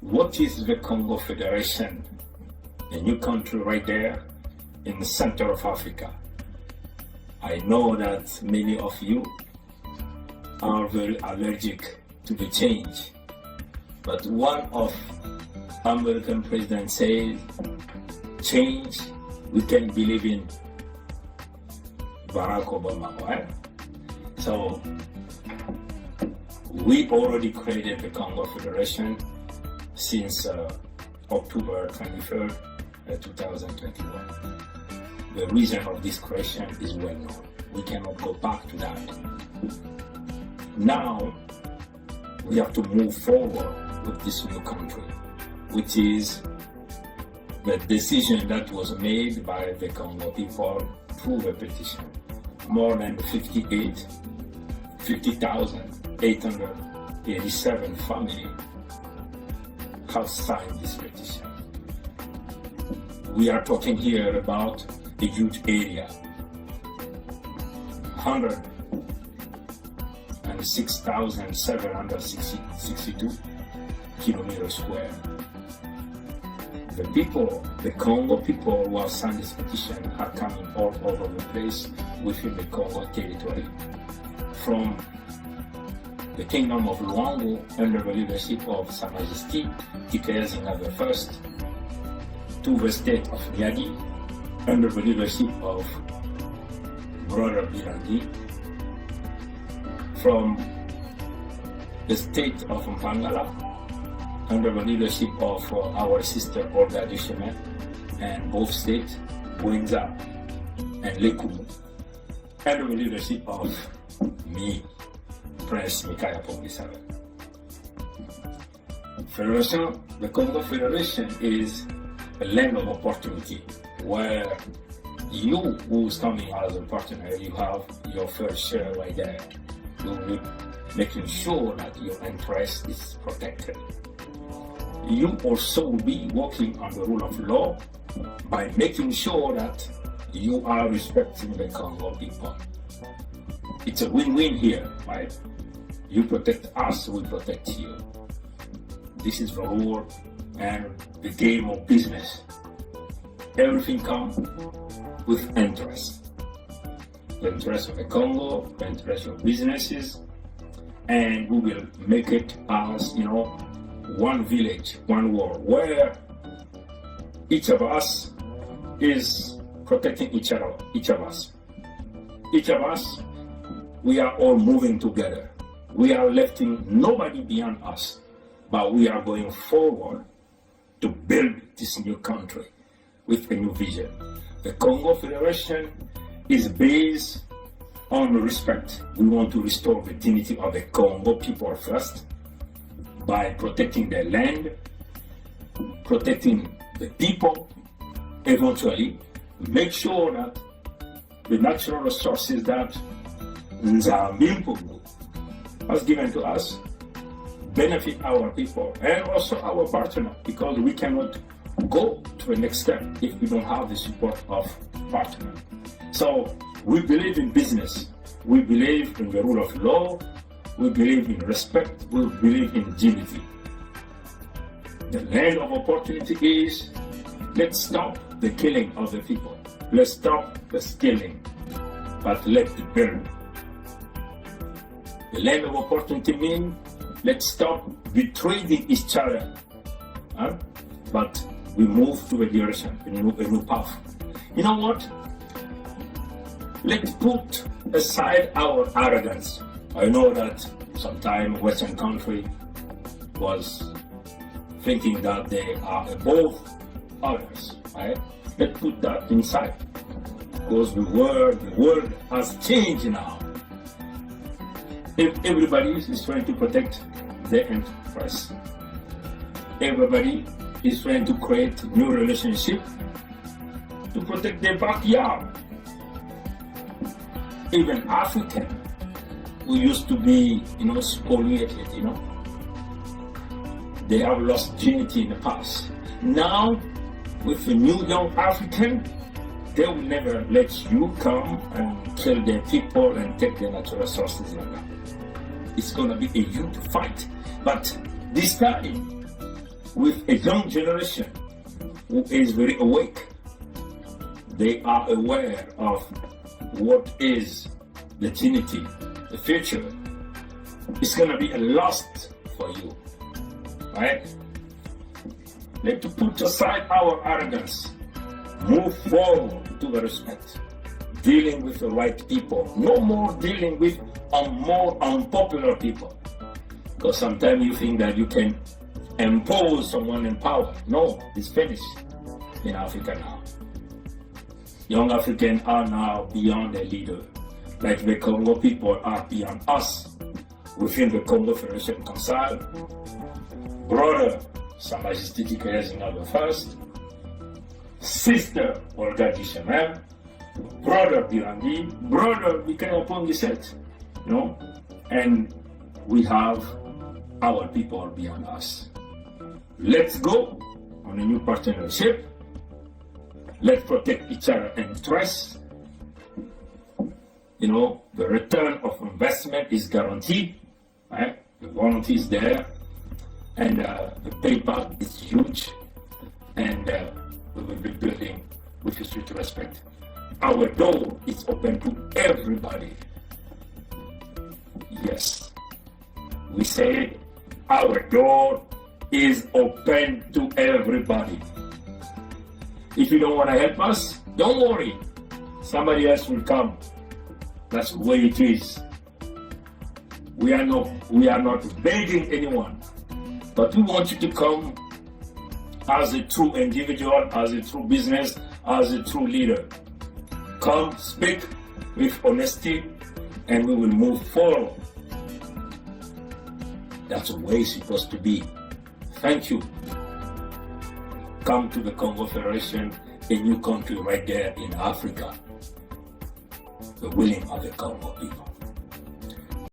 What is the Congo Federation? A new country right there in the center of Africa. I know that many of you are very allergic to the change, but one of American president says, change, we can believe in Barack Obama, right? So we already created the Congo Federation since October 23rd, 2021. The reason of this creation is well known. We cannot go back to that. Now, we have to move forward with this new country, which is the decision that was made by the Congo people through the petition. More than 50,887 families have signed this petition. We are talking here about a huge area, 106,762 kilometers square. The people, the Congo people who have signed this petition are coming all over the place within the Congo territory. From the Kingdom of Luango under the leadership of Sa Majesty Tikayazinga I, to the state of Niadi under the leadership of Brother Birangi, from the state of Mpangala under the leadership of our sister Olga Duchemin, and both states, Wenza and Lekumu, under the leadership of me, Prince Mikaya Pongisara. Federation, the Congo Federation is a land of opportunity where you who's coming as a partner, you have your first share right there. You're making sure that your interest is protected. You also will be working on the rule of law by making sure that you are respecting the Congo people. It's a win-win here, right? You protect us, we protect you. This is the rule and the game of business. Everything comes with interest. The interest of the Congo, the interest of businesses, and we will make it as, one village, one world, where each of us is protecting each of us. Each of us, we are all moving together. We are letting nobody beyond us, but we are going forward to build this new country with a new vision. The Congo Federation is based on respect. We want to restore the dignity of the Congo people first by protecting their land, protecting the people, eventually make sure that the natural resources that Nzambimpugu has given to us benefit our people and also our partner, because we cannot go to the next step if we don't have the support of partner. So we believe in business, we believe in the rule of law, we believe in respect, we believe in dignity. The land of opportunity is, let's stop the killing of the people. Let's stop the stealing, but let's build. The land of opportunity means, let's stop betraying each other, but we move to a direction, a new path. You know what? Let's put aside our arrogance. I know that sometimes Western country was thinking that they are above others, right? Let's put that inside, because the world has changed now. If everybody is trying to protect their enterprise, everybody is trying to create new relationship to protect their backyard. Even African, who used to be, spoliated, they have lost dignity in the past. Now, with the new young African, they will never let you come and kill their people and take their natural resources like that. It's going to be a huge fight. But this time, with a young generation who is very awake. They are aware of what is the Trinity, the future. It's going to be a lost for you, right? Let us put aside our arrogance, move forward to the respect, dealing with the right people, no more dealing with more unpopular people. Because sometimes you think that you can impose someone in power. No, it's finished in Africa now. Young Africans are now beyond their leader, like the Congo people are beyond us within the Congo Federation Council. Brother, Sa Majesté Tikayazina the First, Sister Olga Dishemer, Brother Birandi, Brother Bikayapong Giset, you know, and we have our people beyond us. Let's go on a new partnership. Let's protect each other's interests. You know, the return of investment is guaranteed, right? The warranty is there, and the payback is huge, and we will be building with strict respect. Our door is open to everybody. Yes, we say our door is open to everybody. If you don't want to help us, don't worry. Somebody else will come. That's the way it is. We are not begging anyone, but we want you to come as a true individual, as a true business, as a true leader. Come, speak with honesty, and we will move forward. That's the way it's supposed to be. Thank you. Come to the Congo Federation, a new country right there in Africa. The willing of the Congo people.